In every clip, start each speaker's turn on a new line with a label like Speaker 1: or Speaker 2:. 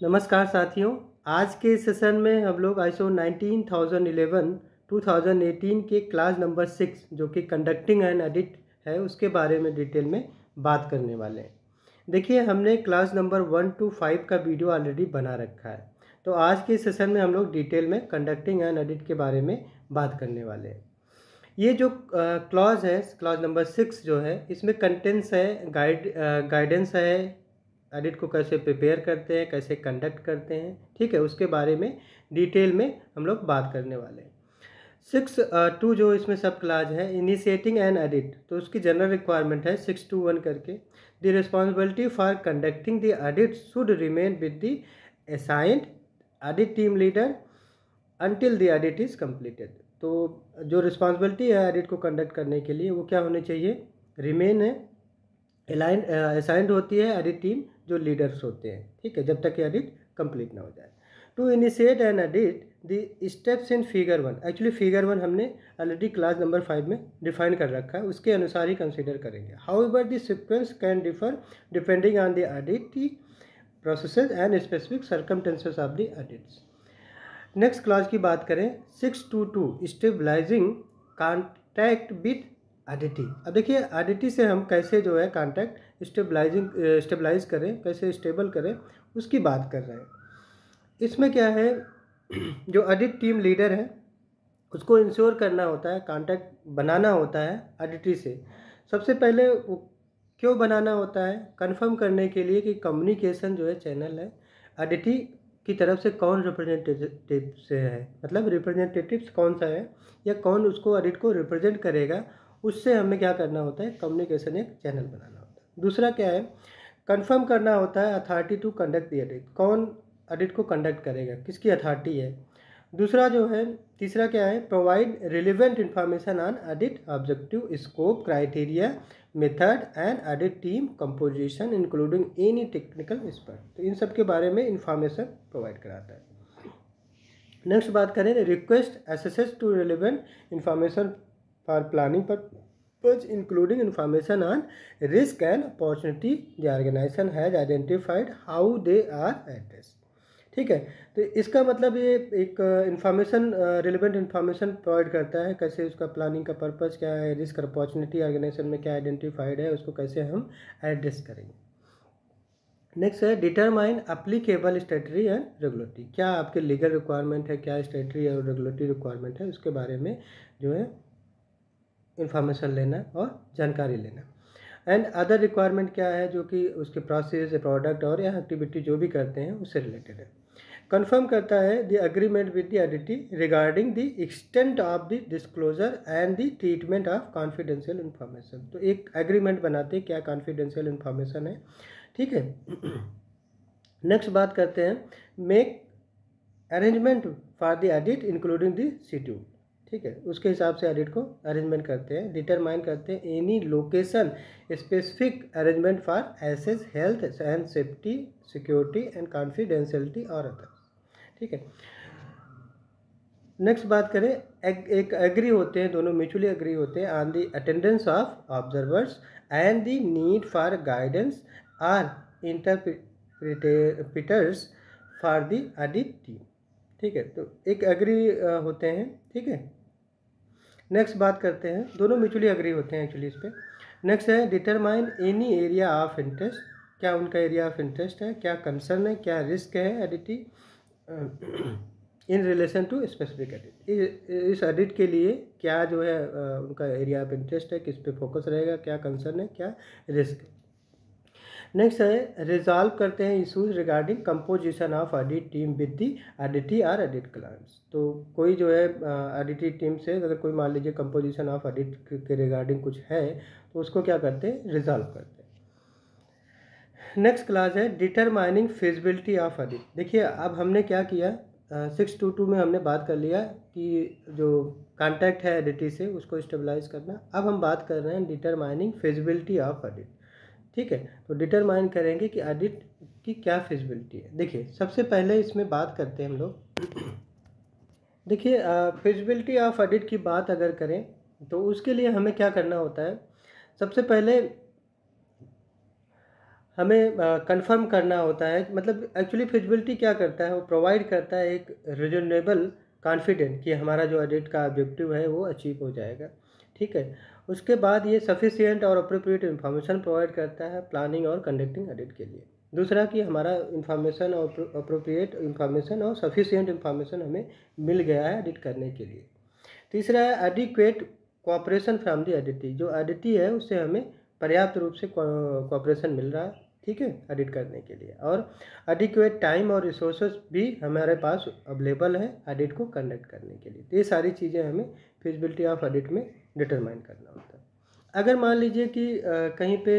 Speaker 1: नमस्कार साथियों। आज के सेशन में हम लोग ISO 19011 2018 के क्लास नंबर 6 जो कि कंडक्टिंग एंड एडिट है उसके बारे में डिटेल में बात करने वाले हैं। देखिए, हमने क्लास नंबर 1 to 5 का वीडियो ऑलरेडी बना रखा है, तो आज के सेशन में हम लोग डिटेल में कंडक्टिंग एंड एडिट के बारे में बात करने वाले हैं। ये जो क्लॉज है, क्लॉज नंबर 6 जो है, इसमें कंटेंट्स है, गाइडेंस है, एडिट को कैसे प्रिपेयर करते हैं, कैसे कंडक्ट करते हैं, ठीक है, उसके बारे में डिटेल में हम लोग बात करने वाले हैं। 6.2 जो इसमें सब क्लास है, इनिशिएटिंग एंड एडिट, तो उसकी जनरल रिक्वायरमेंट है 6.2.1 करके। The responsibility for conducting the edit should remain with the assigned edit team leader until the edit is completed. तो जो रिस्पॉन्सिबिलिटी है एडिट को कंडक्ट करने के लिए वो क्या होनी चाहिए, रिमेन है, असाइंड होती है एडिट टीम जो लीडर्स होते हैं, ठीक है, जब तक एडिट कंप्लीट ना हो जाए। To initiate and edit the steps in figure 1, actually figure 1 हमने ऑलरेडी क्लास नंबर 5 में डिफाइन कर रखा है, उसके अनुसार ही कंसिडर करेंगे। However the sequence can differ depending on the edit processes and specific circumstances of the edits. Next class की बात करें 6.2.2 स्टेबलाइजिंग कॉन्टैक्ट विद एडिटी। अब देखिए, एडिटी से हम कैसे जो है कॉन्टैक्ट स्टेबलाइज करें, कैसे स्टेबल करें, उसकी बात कर रहे हैं। इसमें क्या है, जो एडिट टीम लीडर है उसको इंश्योर करना होता है, कॉन्टैक्ट बनाना होता है एडिटी से। सबसे पहले क्यों बनाना होता है, कंफर्म करने के लिए कि कम्युनिकेशन जो है चैनल है एडिटी की तरफ से कौन रिप्रेजेंटेटिव से है, मतलब रिप्रेजेंटेटिव कौन सा है या कौन उसको एडिट को रिप्रेजेंट करेगा, उससे हमें क्या करना होता है, कम्युनिकेशन एक चैनल बनाना होता है। दूसरा क्या है, कंफर्म करना होता है authority to conduct the edit, कौन एडिट को कंडक्ट करेगा, किसकी अथॉरिटी है। दूसरा जो है, तीसरा क्या है, provide relevant information on edit objective, scope, criteria, method and audit team composition including any technical expert, तो इन सब के बारे में इंफॉर्मेशन प्रोवाइड कराता है। नेक्स्ट बात करें, request access to relevant information for planning purpose including information on risk and opportunity the organization has identified how they are address, ठीक है। तो इसका मतलब ये एक इंफॉर्मेशन, रिलेवेंट इंफॉर्मेशन प्रोवाइड करता है, कैसे उसका प्लानिंग का पर्पस क्या है, रिस्क और अपॉर्चुनिटी ऑर्गेनाइजेशन में क्या आइडेंटिफाइड है, उसको कैसे हम एड्रेस करेंगे। नेक्स्ट है, determine applicable statutory and regulatory, क्या आपके लीगल रिक्वायरमेंट है, क्या स्टैट्यूटरी और रेगुलेटरी रिक्वायरमेंट है, उसके बारे में जो है इंफॉर्मेशन लेना और जानकारी लेना। एंड अदर रिक्वायरमेंट क्या है, जो कि उसके प्रोसेस, प्रोडक्ट और या एक्टिविटी जो भी करते हैं उससे रिलेटेड है। कंफर्म करता है the agreement with the auditee regarding the extent of the disclosure and the treatment of confidential information, तो एक एग्रीमेंट बनाते हैं क्या कॉन्फिडेंशियल इन्फॉर्मेशन है, ठीक है। नेक्स्ट बात करते हैं, make arrangement for the edit including the schedule, ठीक है, उसके हिसाब से एडिट को अरेंजमेंट करते हैं। डिटरमाइन करते हैं any location specific arrangement for access, health and safety, security and confidentiality और अदर, ठीक है। नेक्स्ट बात करें, एक एग्री होते हैं, दोनों म्यूचुअली एग्री होते हैं on the attendance of observers and the need for guidance or interpreters for the audit team, ठीक है, तो एक एग्री होते हैं, ठीक है। नेक्स्ट बात करते हैं, दोनों म्यूचुअली एग्री होते हैं एक्चुअली इस पर। नेक्स्ट है, determine any area of interest, क्या उनका एरिया ऑफ इंटरेस्ट है, क्या कंसर्न है, क्या रिस्क है auditee in relation to specific audit, इस एडिट के लिए क्या जो है उनका एरिया ऑफ इंटरेस्ट है, किस पे फोकस रहेगा, क्या कंसर्न है, क्या रिस्क है। नेक्स्ट है, रिजॉल्व करते हैं issues regarding composition of audit team with the auditee और एडिट क्लाइंट्स, तो कोई जो है एडिटी टीम से अगर कोई मान लीजिए कंपोजिशन ऑफ एडिट के रिगार्डिंग कुछ है तो उसको क्या करते हैं, रिजॉल्व करते हैं। नेक्स्ट क्लास है, डिटरमाइनिंग फिजिबिलिटी ऑफ एडिट। देखिए, अब हमने क्या किया, 6.2.2 में हमने बात कर लिया कि जो कॉन्टैक्ट है एडिटी से उसको स्टेबलाइज करना। अब हम बात कर रहे हैं डिटरमाइनिंग फिजिबिलिटी ऑफ एडिट, ठीक है। तो डिटरमाइन करेंगे कि एडिट की क्या फिजिबिलिटी है। देखिए, सबसे पहले इसमें बात करते हैं हम लोग। देखिए, फिजिबिलिटी ऑफ एडिट की बात अगर करें तो उसके लिए हमें क्या करना होता है, सबसे पहले हमें कंफर्म करना होता है, मतलब एक्चुअली फिजिबिलिटी क्या करता है, वो प्रोवाइड करता है एक रीजनेबल कॉन्फिडेंट कि हमारा जो ऑडिट का ऑब्जेक्टिव है वो अचीव हो जाएगा। ठीक है, उसके बाद ये सफिशिएंट और अप्रोप्रिएट इन्फॉर्मेशन प्रोवाइड करता है प्लानिंग और कंडक्टिंग ऑडिट के लिए। दूसरा कि हमारा इन्फॉर्मेशन और अप्रोप्रिएट इन्फॉर्मेशन और सफिशिएंट इन्फॉर्मेशन हमें मिल गया है ऑडिट करने के लिए। तीसरा है एडिक्वेट कोऑपरेशन फ्रॉम द ऑडिटी, जो ऑडिटी है उससे हमें पर्याप्त रूप से कोऑपरेशन मिल रहा है, ठीक है, ऑडिट करने के लिए। और एडिक्वेट टाइम और रिसोर्सेज भी हमारे पास अवेलेबल है ऑडिट को कंडक्ट करने के लिए। तो ये सारी चीज़ें हमें फिजिबिलिटी ऑफ ऑडिट में डिटरमाइन करना होता है। अगर मान लीजिए कि कहीं पे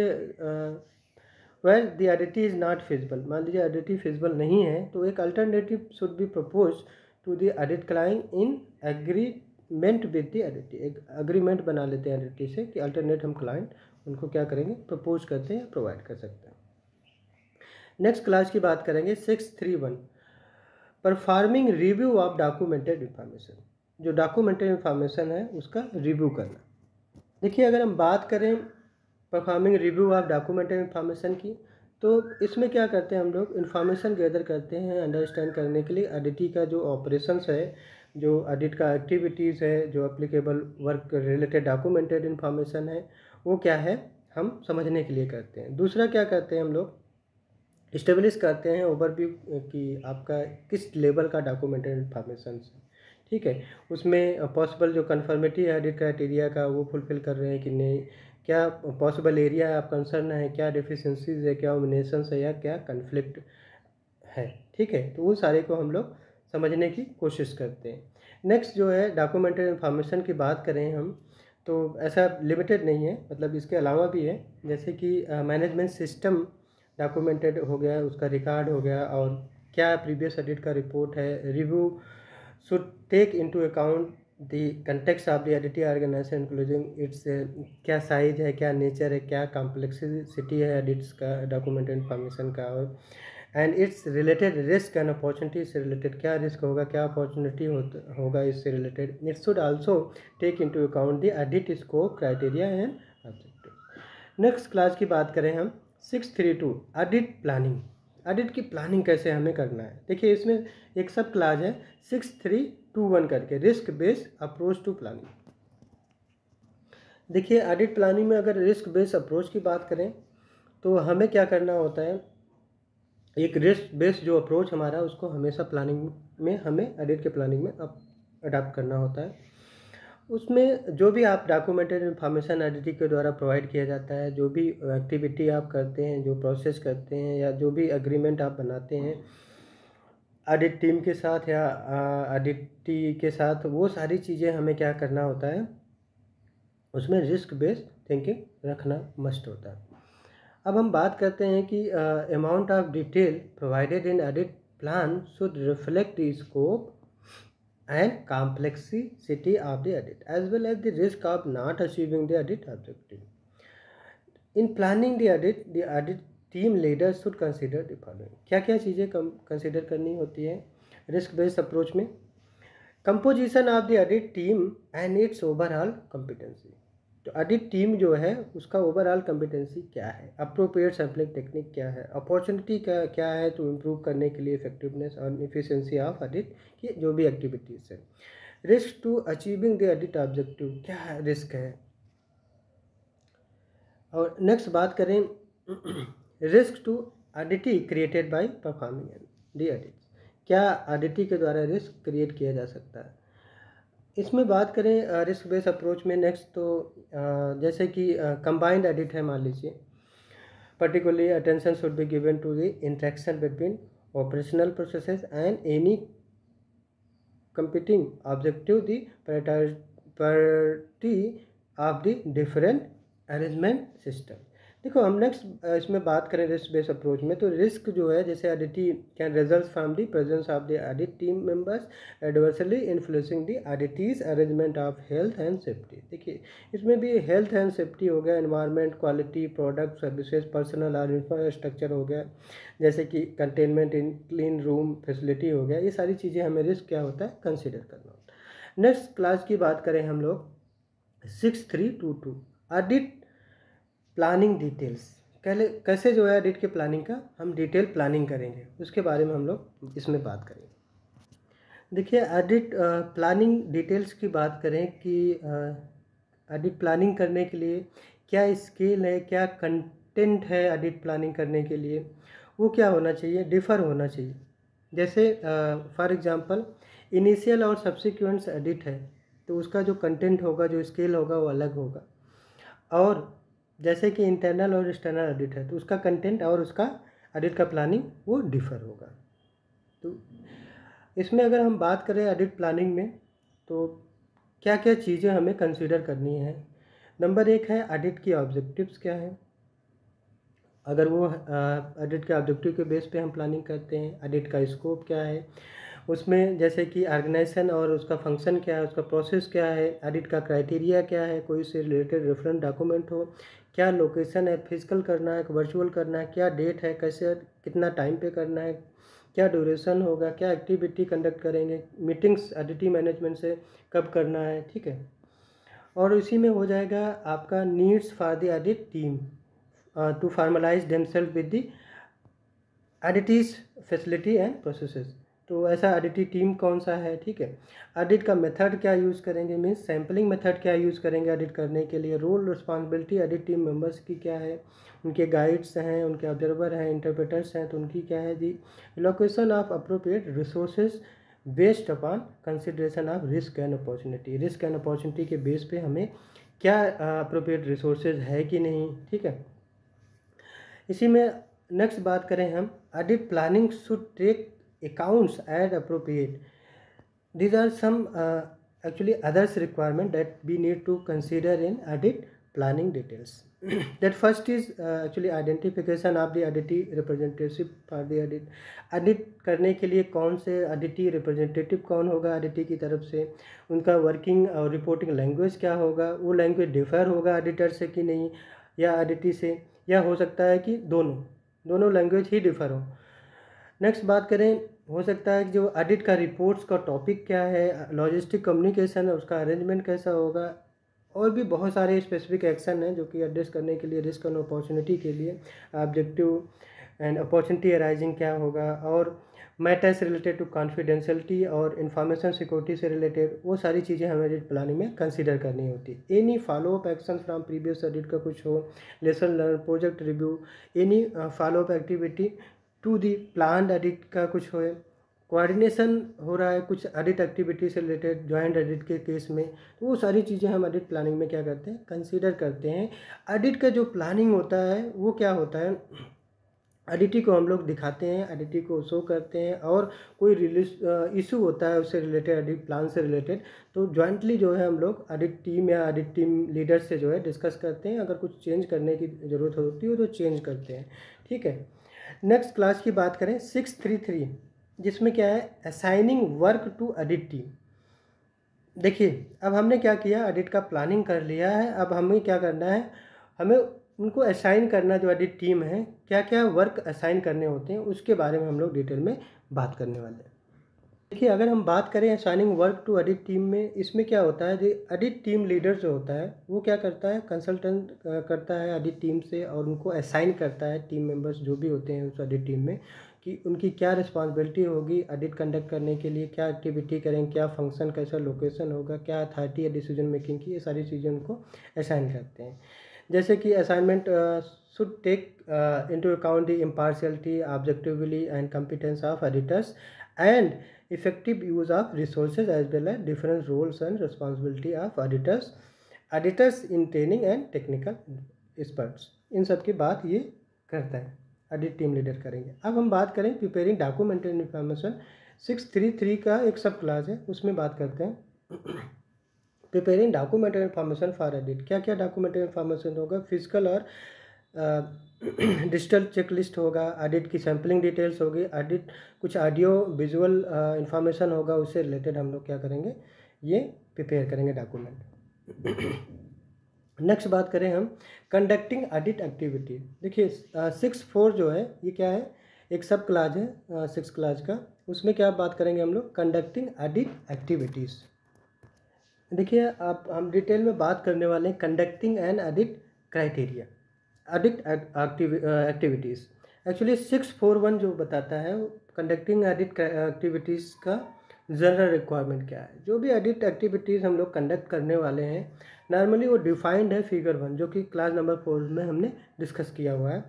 Speaker 1: well the auditee is not feasible, मान लीजिए ऑडिटी फिजिबल नहीं है, तो एक alternative should be propose to the audit client in agreement with the auditee. एक एग्रीमेंट बना लेते हैं ऑडिटी से कि अल्टरनेट हम क्लाइंट उनको क्या करेंगे, प्रपोज करते हैं, प्रोवाइड कर सकते हैं। नेक्स्ट क्लास की बात करेंगे 631 performing review of documented information. जो डॉक्यूमेंटेड इन्फॉर्मेशन है उसका रिव्यू करना। देखिए, अगर हम बात करें performing review of documented information की, तो इसमें क्या करते हैं हम लोग, इन्फॉर्मेशन गैदर करते हैं अंडरस्टैंड करने के लिए ऑडिटी का जो ऑपरेशंस है, जो ऑडिट का एक्टिविटीज़ है, जो applicable work related documented information है वो क्या है, हम समझने के लिए करते हैं। दूसरा क्या करते हैं हम लोग, इस्टेब्लिश करते हैं ओवरव्यू कि आपका किस लेवल का डॉक्यूमेंटेड इन्फॉर्मेशन है, ठीक है, उसमें पॉसिबल जो कन्फर्मिटी है ऑडिट क्राइटेरिया का वो फुलफिल कर रहे हैं कि नहीं, क्या पॉसिबल एरिया आप कंसर्न है, क्या डिफिशेंसीज है, क्या ओमिनेशंस है, या क्या कन्फ्लिक्ट है, ठीक है। तो वो सारे को हम लोग समझने की कोशिश करते हैं। नेक्स्ट जो है डॉक्यूमेंटेड इन्फॉर्मेशन की बात करें हम, तो ऐसा लिमिटेड नहीं है, मतलब इसके अलावा भी है, जैसे कि मैनेजमेंट सिस्टम डॉक्यूमेंटेड हो गया, उसका रिकॉर्ड हो गया, और क्या प्रीवियस ऑडिट का रिपोर्ट है। Review should take into account the context of the audit organization including its क्या साइज है, क्या नेचर है, क्या कॉम्प्लेक्सिटी है ऑडिट्स का डॉक्यूमेंटेड इन्फॉर्मेशन का, और and its related risk and opportunity से रिलेटेड, क्या रिस्क होगा, क्या अपॉर्चुनिटी होगा इससे related. It should also take into account the audit scope criteria and objective. Next class की बात करें हम 632 ऑडिट प्लानिंग। ऑडिट की प्लानिंग कैसे हमें करना है। देखिए, इसमें एक सब क्लास है 6321 करके, risk based approach to planning. देखिए, ऑडिट प्लानिंग में अगर रिस्क बेस्ड अप्रोच की बात करें तो हमें क्या करना होता है, एक रिस्क बेस्ड जो अप्रोच हमारा, उसको हमेशा प्लानिंग में, हमें ऑडिट के प्लानिंग में अडॉप्ट करना होता है। उसमें जो भी आप डॉक्यूमेंटेड इन्फॉर्मेशन ऑडिट के द्वारा प्रोवाइड किया जाता है, जो भी एक्टिविटी आप करते हैं, जो प्रोसेस करते हैं, या जो भी एग्रीमेंट आप बनाते हैं ऑडिट टीम के साथ या ऑडिटी के साथ, वो सारी चीज़ें हमें क्या करना होता है, उसमें रिस्क बेस्ड थिंकिंग रखना मस्ट होता है। अब हम बात करते हैं कि amount of detail provided in audit plan should reflect the scope and complexity of the audit as well as the risk of not achieving the audit objective. In planning the audit team leaders should consider the following. क्या क्या चीज़ें consider करनी होती है risk based approach में। Composition of the audit team and it's overall competency, तो audit team जो है उसका ओवरऑल कॉम्पिटेंसी क्या है, अप्रोप्रिएट सैम्पलिंग टेक्निक क्या है, अपॉर्चुनिटी का क्या है टू इम्प्रूव करने के लिए इफेक्टिवनेस और एफिशिएंसी ऑफ ऑडिट की जो भी एक्टिविटीज़ है। Risk to achieving the audit objective, क्या रिस्क है। और नेक्स्ट बात करें risk to auditee created by performing the audit, क्या ऑडिटी के द्वारा रिस्क क्रिएट किया जा सकता है। इसमें बात करें रिस्क बेस्ड अप्रोच में नेक्स्ट, तो जैसे कि कंबाइंड ऑडिट है, मान लीजिए, particularly attention should be given to the interaction between operational processes and any competing objective, the priority of the different arrangement system। देखो, हम नेक्स्ट इसमें बात करें रिस्क बेस्ड अप्रोच में, तो रिस्क जो है, जैसे auditee can result from the presence of the audit team members adversely influencing the auditee's arrangement of health and safety. देखिए, इसमें भी हेल्थ एंड सेफ्टी हो गया, environment, quality, product, services, personal और इंफ्रास्ट्रक्चर हो गया, जैसे कि containment in clean room facility हो गया। ये सारी चीज़ें हमें रिस्क क्या होता है, कंसिडर करना होता है। नेक्स्ट क्लास की बात करें हम लोग 6322 ऑडिट प्लानिंग डिटेल्स, कैसे जो है एडिट के प्लानिंग का हम डिटेल प्लानिंग करेंगे, उसके बारे में हम लोग इसमें बात करेंगे। देखिए, एडिट प्लानिंग डिटेल्स की बात करें कि एडिट प्लानिंग करने के लिए क्या स्केल है, क्या कंटेंट है एडिट प्लानिंग करने के लिए, वो क्या होना चाहिए, डिफ़र होना चाहिए। जैसे फॉर एग्जांपल इनिशियल और सब्सिक्वेंट्स एडिट है तो उसका जो कंटेंट होगा, जो स्केल होगा, वो अलग होगा। और जैसे कि इंटरनल और एक्सटर्नल एडिट है तो उसका कंटेंट और उसका एडिट का प्लानिंग वो डिफ़र होगा। तो इसमें अगर हम बात करें एडिट प्लानिंग में तो क्या क्या चीज़ें हमें कंसीडर करनी है। नंबर 1 है एडिट की ऑब्जेक्टिव्स क्या है। अगर वो एडिट के ऑब्जेक्टिव के बेस पे हम प्लानिंग करते हैं, एडिट का स्कोप क्या है, उसमें जैसे कि ऑर्गेनाइजेशन और उसका फंक्शन क्या है, उसका प्रोसेस क्या है, एडिट का क्राइटेरिया क्या है, कोई से रिलेटेड रेफरेंस डॉक्यूमेंट हो, क्या लोकेशन है, फिजिकल करना है, वर्चुअल करना है, क्या डेट है, कैसे कितना टाइम पे करना है, क्या ड्यूरेशन होगा, क्या एक्टिविटी कंडक्ट करेंगे, मीटिंग्स एडिटिंग मैनेजमेंट से कब करना है, ठीक है। और इसी में हो जाएगा आपका needs for the audit team to formalise themself with the auditee's facility and processes. तो ऐसा एडिटिव टीम कौन सा है, ठीक है। एडिट का मेथड क्या यूज़ करेंगे, मीन्स सैम्पलिंग मेथड क्या यूज़ करेंगे एडिट करने के लिए। Role responsibility edit team members की क्या है, उनके गाइड्स हैं, उनके ऑब्जर्वर हैं, इंटरप्रेटर्स हैं, तो उनकी क्या है जी। Location of appropriate resources based upon consideration of risk and opportunity. Risk and opportunity के बेस पे हमें क्या अप्रोप्रिएट रिसोर्सेज है कि नहीं, ठीक है। इसी में नेक्स्ट बात करें हम, edit planning should take accounts as appropriate. These are some actually others requirement that we need to consider in edit planning details. That first is actually identification of the additive representative for the edit. Edit करने के लिए कौन से additive representative कौन होगा एडिटी की तरफ से, उनका वर्किंग और रिपोर्टिंग लैंग्वेज क्या होगा, वो लैंग्वेज डिफर होगा एडिटर से कि नहीं, या एडिटी से, या हो सकता है कि दोनों लैंग्वेज ही डिफर हो। नेक्स्ट बात करें, हो सकता है कि जो एडिट का रिपोर्ट्स का टॉपिक क्या है, लॉजिस्टिक कम्युनिकेशन है, उसका अरेंजमेंट कैसा होगा, और भी बहुत सारे स्पेसिफिक एक्शन हैं जो कि एड्रेस करने के लिए रिस्क एंड अपॉर्चुनिटी के लिए ऑब्जेक्टिव एंड अपॉर्चुनिटी अराइजिंग क्या होगा, और मैटर्स रिलेटेड टू कॉन्फिडेंशियलिटी और इंफॉर्मेशन सिक्योरिटी से रिलेटेड वो सारी चीज़ें हमें एडिट प्लानिंग में कंसीडर करनी होती है। Any follow up action from previous edit का कुछ हो, lesson learn, project review, any follow up activity to the plan edit का कुछ हो, कोऑर्डिनेशन हो रहा है कुछ एडिट एक्टिविटी से रिलेटेड जॉइंट एडिट के केस में, तो वो सारी चीज़ें हम एडिट प्लानिंग में क्या करते हैं, कंसीडर करते हैं। एडिट का जो प्लानिंग होता है वो क्या होता है, एडिटी को हम लोग दिखाते हैं, एडिटी को शो करते हैं, और कोई रिलीज इशू होता है उससे रिलेटेड, एडिट प्लान से रिलेटेड, तो जॉइंटली जो है हम लोग एडिट टीम या एडिट टीम लीडर से जो है डिस्कस करते हैं। अगर कुछ चेंज करने की ज़रूरत होती है तो चेंज करते हैं, ठीक है। नेक्स्ट क्लास की बात करें 633, जिसमें क्या है, assigning work to edit team. देखिए, अब हमने क्या किया, एडिट का प्लानिंग कर लिया है, अब हमें क्या करना है, हमें उनको असाइन करना, जो एडिट टीम है क्या क्या वर्क असाइन करने होते हैं उसके बारे में हम लोग डिटेल में बात करने वाले हैं। देखिए, अगर हम बात करें assigning work to edit team में, इसमें क्या होता है, जो एडिट टीम लीडर जो होता है वो क्या करता है, कंसल्टेंट करता है एडिट टीम से और उनको असाइन करता है टीम मेंबर्स जो भी होते हैं उस एडिट टीम में, कि उनकी क्या रिस्पॉन्सिबिलिटी होगी एडिट कंडक्ट करने के लिए, क्या एक्टिविटी करेंगे, क्या फंक्शन, कैसा लोकेशन होगा, क्या अथॉरिटी या डिसीजन मेकिंग की, ये सारी चीज़ें उनको असाइन करते हैं। जैसे कि assignment should take into account the impartiality, objectively and competence of editors and effective use of resources as well as different roles and responsibility of editors in training and technical experts। इन सब की बात ये करता है, edit team leader करेंगे। अब हम बात करें प्रिपेयरिंग डॉक्यूमेंटेड इन्फॉर्मेशन, 633 का एक सब क्लास है, उसमें बात करते हैं preparing documented information for edit. क्या क्या डॉक्यूमेंटेड इन्फॉर्मेशन होगा, फिजिकल और डिजिटल चेकलिस्ट होगा, एडिट की सैम्पलिंग डिटेल्स होगी, एडिट कुछ ऑडियो विजुअल इंफॉर्मेशन होगा, उससे रिलेटेड हम लोग क्या करेंगे, ये प्रिपेयर करेंगे डॉक्यूमेंट। नेक्स्ट बात करें हम कंडक्टिंग एडिट एक्टिविटी। देखिए 6.4 जो है ये क्या है, एक सब क्लास है 6 क्लास का, उसमें क्या बात करेंगे हम लोग, कंडक्टिंग एडिट एक्टिविटीज़। देखिए आप हम डिटेल में बात करने वाले हैं conducting and edit criteria. Audit activities. Actually 641 जो बताता है कंडक्टिंग ऑडिट एक्टिविटीज़ का जनरल रिक्वायरमेंट क्या है। जो भी ऑडिट एक्टिविटीज़ हम लोग कंडक्ट करने वाले हैं नॉर्मली वो डिफाइंड है फिगर 1 जो कि क्लास नंबर 4 में हमने डिस्कस किया हुआ है।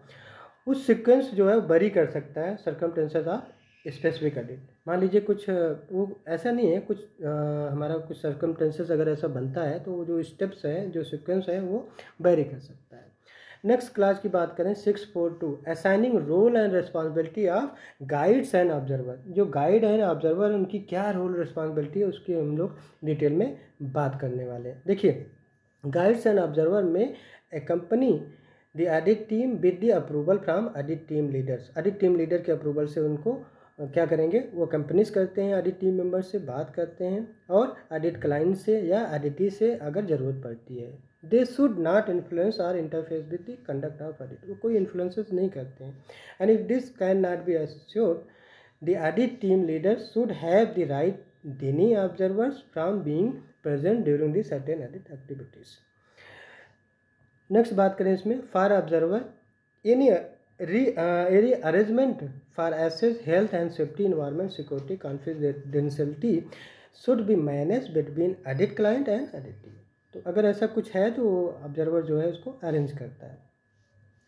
Speaker 1: उस सीक्वेंस जो है वरी कर सकता है सर्कमस्टेंसेस ऑफ स्पेसिफिक ऑडिट। मान लीजिए कुछ वो ऐसा नहीं है, कुछ हमारा कुछ सर्कमस्टेंसेस अगर ऐसा बनता है तो वो जो स्टेप्स है जो सीक्वेंस है वो वेरी कर सकता है। नेक्स्ट क्लास की बात करें 642 assigning role and responsibility of guides and observer. जो गाइड एंड ऑब्जर्वर उनकी क्या रोल रिस्पॉन्सिबिलिटी है उसकी हम लोग डिटेल में बात करने वाले हैं। देखिए guides and observer may accompany the audit team with the approval from audit team leaders. Audit team leader के अप्रूवल से उनको क्या करेंगे, वो कंपनीज करते हैं, ऑडिट टीम मेंबर से बात करते हैं और ऑडिट क्लाइंट से या ऑडिटी से अगर ज़रूरत पड़ती है। They should not influence or interface with the conduct of audit. वो कोई इन्फ्लुएंसेस नहीं करते हैं। And if this can not be assured the audit team leader should have the right deny observers from being present during the certain audit activities. Next बात करें इसमें for observer any arrangement for access health and safety environment security confidentiality should be manage between audit client and audit team. तो अगर ऐसा कुछ है तो observer जो है उसको अरेंज करता है।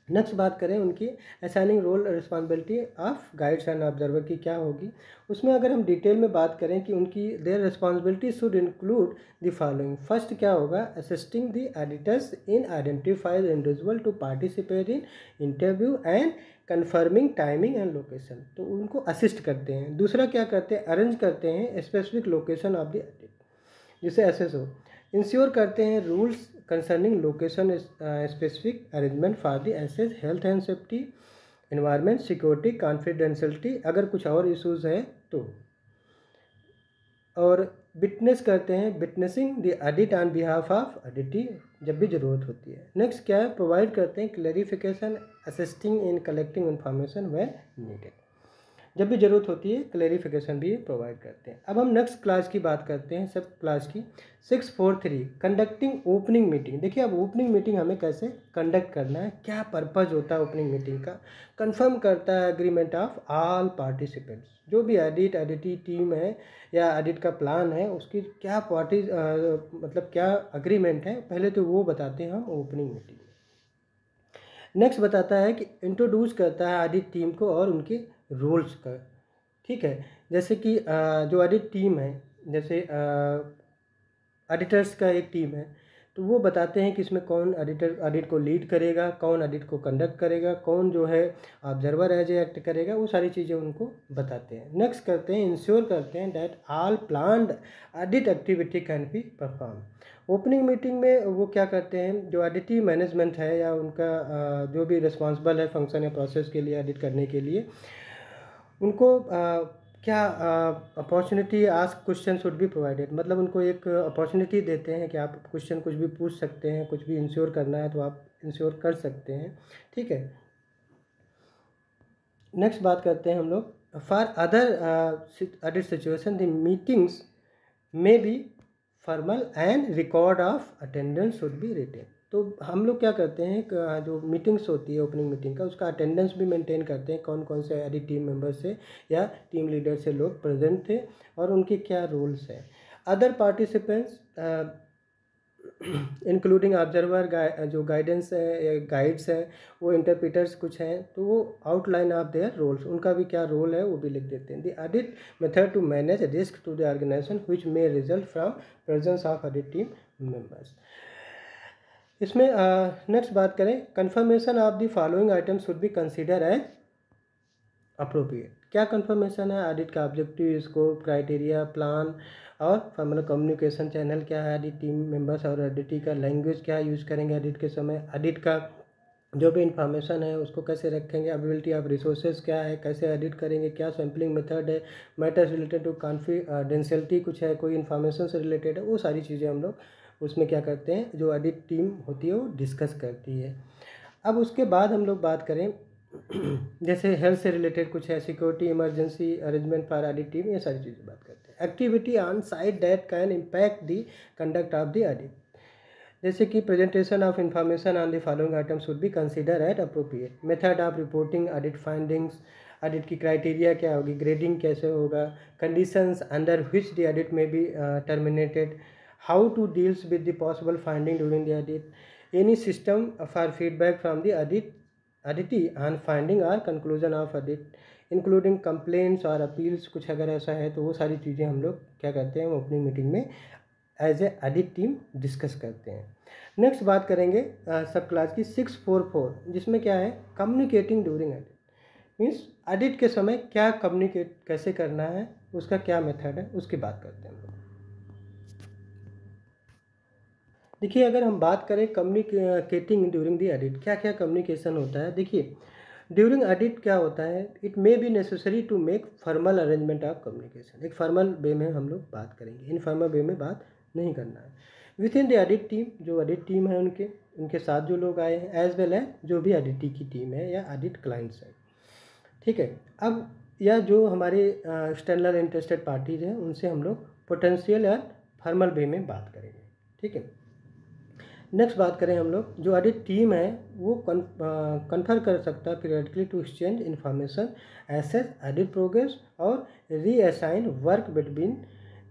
Speaker 1: नेक्स्ट बात करें उनकी assigning role responsibility of guides and observer की क्या होगी। उसमें अगर हम डिटेल में बात करें कि उनकी their responsibility should include the following. First क्या होगा, assisting the editors in identified individual to participate in interview and confirming timing and location. तो उनको असिस्ट करते हैं। दूसरा क्या करते हैं, अरेंज करते हैं specific location of the audit जिसे एसेस हो। इंश्योर करते हैं rules concerning location specific arrangement for the access health and safety environment security confidentiality अगर कुछ और इश्यूज है तो। और विटनेस करते हैं witnessing the audit on behalf of auditee जब भी ज़रूरत होती है। नेक्स्ट क्या है, प्रोवाइड करते हैं clarification assisting in collecting information where needed. जब भी ज़रूरत होती है क्लैरिफिकेशन भी प्रोवाइड करते हैं। अब हम नेक्स्ट क्लास की बात करते हैं, सब क्लास की 643 कंडक्टिंग ओपनिंग मीटिंग। देखिए अब ओपनिंग मीटिंग हमें कैसे कंडक्ट करना है, क्या पर्पज़ होता है ओपनिंग मीटिंग का। कंफर्म करता है एग्रीमेंट ऑफ ऑल पार्टिसिपेंट्स। जो भी ऑडिटी टीम है या ऑडिट का प्लान है उसकी क्या पार्टी मतलब क्या अग्रीमेंट है पहले तो वो बताते हैं हम ओपनिंग मीटिंग। नेक्स्ट बताता है कि इंट्रोड्यूस करता है ऑडिट टीम को और उनके रोल्स का। ठीक है, जैसे कि जो ऑडिट टीम है, जैसे ऑडिटर्स का एक टीम है तो वो बताते हैं कि इसमें कौन ऑडिटर ऑडिट को लीड करेगा, कौन ऑडिट को कंडक्ट करेगा, कौन जो है ऑब्जर्वर एज एक्ट करेगा, वो सारी चीज़ें उनको बताते हैं। नेक्स्ट करते हैं इंश्योर करते हैं that all planned audit activity can be perform. Opening meeting में वो क्या करते हैं, जो ऑडिटी मैनेजमेंट है या उनका जो भी रिस्पॉन्सिबल है फंक्शन या प्रोसेस के लिए ऑडिट करने के लिए उनको क्या opportunity ask question should be provided. मतलब उनको एक अपॉर्चुनिटी देते हैं कि आप क्वेश्चन कुछ भी पूछ सकते हैं, कुछ भी इंश्योर करना है तो आप इंश्योर कर सकते हैं। ठीक है, नेक्स्ट बात करते हैं हम लोग for other audit situation the meetings may be formal and record of attendance should be retained. तो हम लोग क्या करते हैं जो मीटिंग्स होती है ओपनिंग मीटिंग का उसका अटेंडेंस भी मेंटेन करते हैं, कौन कौन से ऑडिट टीम मेंबर से या टीम लीडर से लोग प्रेजेंट थे और उनके क्या रोल्स हैं। अदर पार्टिसिपेंट्स इंक्लूडिंग ऑब्जर्वर जो गाइडेंस है गाइड्स हैं वो इंटरप्रीटर्स कुछ हैं तो वो आउटलाइन ऑफ देयर रोल्स उनका भी क्या रोल है वो भी लिख देते हैं। The audit method to manage risk to the organization which may result from presence of audit team members. इसमें नेक्स्ट बात करें confirmation of the following item should be consider as appropriate. क्या कंफर्मेशन है, ऑडिट का objective, scope, criteria, plan और formal communication channel क्या है, audit team members और ऑडिटी का लैंग्वेज क्या यूज़ करेंगे ऑडिट के समय, ऑडिट का जो भी इंफॉर्मेशन है उसको कैसे रखेंगे, अवेलेबिलिटी ऑफ रिसोर्सेज क्या है, कैसे ऑडिट करेंगे, क्या सैम्पलिंग मेथड है, मैटर्स रिलेटेड टू कॉन्फिडेंशियलिटी कुछ है, कोई इन्फॉर्मेशन से रिलेटेड है, वो सारी चीज़ें हम लोग उसमें क्या करते हैं जो ऑडिट टीम होती है वो डिस्कस करती है। अब उसके बाद हम लोग बात करें जैसे हेल्थ से रिलेटेड कुछ है, security emergency arrangement for audit team, ये सारी चीज़ें बात करते हैं। Activity on site that can impact the conduct of the audit. जैसे कि presentation of information on the following item should be consider at appropriate, method of reporting audit findings, audit की criteria क्या होगी, ग्रेडिंग कैसे होगा, conditions under which the audit may be terminated, how to deals with the possible finding during the audit, any system for feedback from the auditee on finding or conclusion of audit, including complaints or appeals, कुछ अगर ऐसा है तो वो सारी चीज़ें हम लोग क्या करते हैं, हम अपनी मीटिंग में as a audit team discuss करते हैं। नेक्स्ट बात करेंगे सब क्लास की 644, जिसमें क्या है, communicating during audit, means audit के समय क्या कम्युनिकेट कैसे करना है, उसका क्या मेथड है, उसकी बात करते हैं हम लोग। देखिए अगर हम बात करें कम्युनिकेटिंग ड्यूरिंग दी ऑडिट, क्या क्या कम्युनिकेशन होता है। देखिए ड्यूरिंग ऑडिट क्या होता है, it may be necessary to make formal arrangement of communication, एक फॉर्मल वे में हम लोग बात करेंगे, इनफॉर्मल वे में बात नहीं करना है। With in the audit team, जो ऑडिट टीम है उनके साथ जो लोग आए हैं, एज वेल एज जो भी ऑडिटी की टीम है या ऑडिट क्लाइंट्स है, ठीक है। अब या जो हमारे एक्सटर्नल इंटरेस्टेड पार्टीज हैं उनसे हम लोग पोटेंशियल या फॉर्मल वे में बात करेंगे, ठीक है। नेक्स्ट बात करें हम लोग, जो ऑडिट टीम है वो कन्फर कर सकता है periodically to exchange information, assess audit progress और reassign work between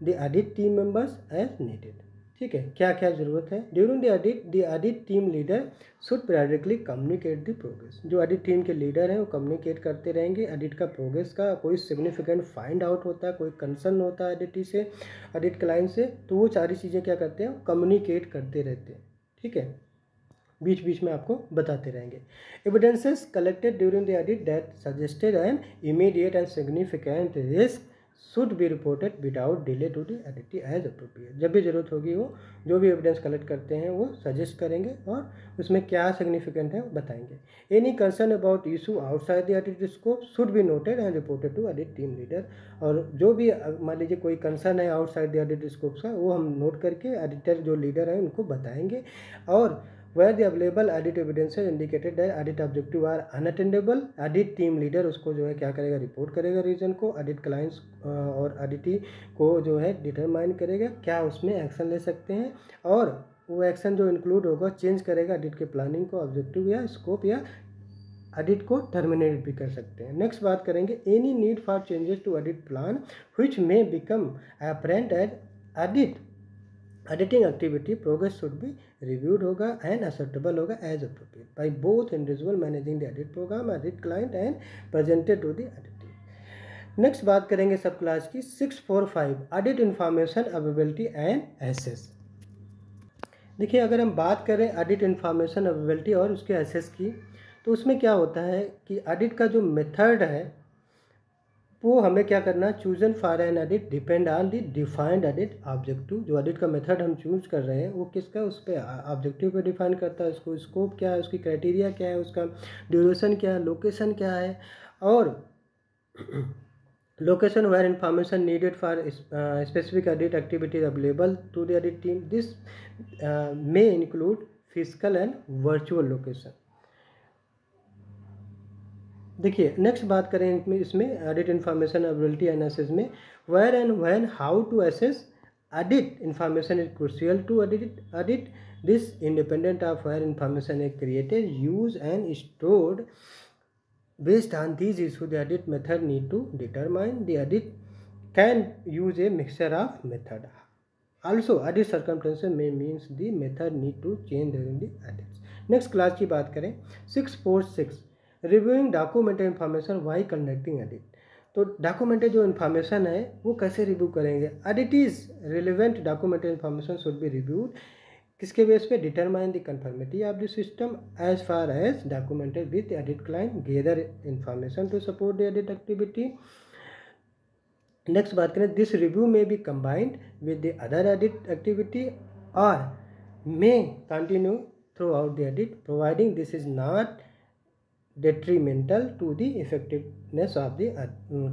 Speaker 1: the audit team members as needed, ठीक है। क्या क्या ज़रूरत है, during the audit team leader should periodically communicate the progress, जो ऑडिट टीम के लीडर हैं वो कम्युनिकेट करते रहेंगे ऑडिट का प्रोग्रेस का, कोई सिग्निफिकेंट फाइंड आउट होता है, कोई कंसर्न होता है ऑडिटी से, ऑडिट क्लाइंट से, तो वो सारी चीज़ें क्या करते हैं, कम्युनिकेट करते रहते हैं, ठीक है, बीच बीच में आपको बताते रहेंगे। Evidences collected during the audit that suggested an immediate and significant risk should be reported without delay to the auditee as appropriate, जब भी जरूरत होगी वो जो भी एविडेंस कलेक्ट करते हैं वो सजेस्ट करेंगे और उसमें क्या सिग्निफिकेंट है वो बताएंगे। Any concern about issue outside the audit scope should be noted and reported to audit team leader, और जो भी मान लीजिए कोई कंसर्न है आउटसाइड द ऑडिट स्कोप का, वो हम नोट करके ऑडिटर जो लीडर है उनको बताएंगे। और where the available audit evidence indicated that audit objective are unattainable, audit team leader उसको जो है क्या करेगा, रिपोर्ट करेगा रीजन को, ऑडिट क्लाइंट्स और ऑडिटी को जो है डिटरमाइन करेगा क्या उसमें एक्शन ले सकते हैं, और वो एक्शन जो इंक्लूड होगा चेंज करेगा ऑडिट के प्लानिंग को, ऑब्जेक्टिव या स्कोप, या ऑडिट को टर्मिनेट भी कर सकते हैं। नेक्स्ट बात करेंगे, any need for changes to audit plan which may become apparent as auditing activity progress should be reviewed होगा एंड एक्सेप्टेबल होगा as appropriate by both individual managing the audit programme, audit client and presented to the auditor. Next बात करेंगे sub class की 645, audit information availability and access. देखिए अगर हम बात करें ऑडिट इंफॉर्मेशन अवेलेबिलिटी और उसके एसेस की, तो उसमें क्या होता है कि ऑडिट का जो मेथड है वो हमें क्या करना, chosen for an audit depend on the defined audit objective, जो ऑडिट का मेथड हम चूज कर रहे हैं वो किसका, उस पर ऑब्जेक्टिव पे डिफाइन करता है, उसको स्कोप क्या है, उसकी क्राइटेरिया क्या है, उसका ड्यूरेशन क्या है, लोकेशन क्या है, और location where information needed for specific audit activities available to the audit team, this may include physical and virtual location. देखिए नेक्स्ट बात करें इसमें ऑडिट इंफॉर्मेशन अवेलेबिलिटी एनालिसिस में, where and when how to assess audit information is crucial to audit this independent of where information is created, use and stored. Based on these issues, the audit method need to determine the audit can use a mixture of method. Also, audit circumstances may means the method need to change during the audits. Next class की बात करें 646, reviewing documented information while conducting audit. तो documented जो information है वो कैसे review करेंगे, audit is relevant documented information should be reviewed, किसके बेस पे, determine the conformity of the system as far as documented with audit client, gather information to support the audit activity. Next बात करें, this review may be combined with the other audit activity और may continue through out the audit, providing this is not detrimental to the effectiveness of the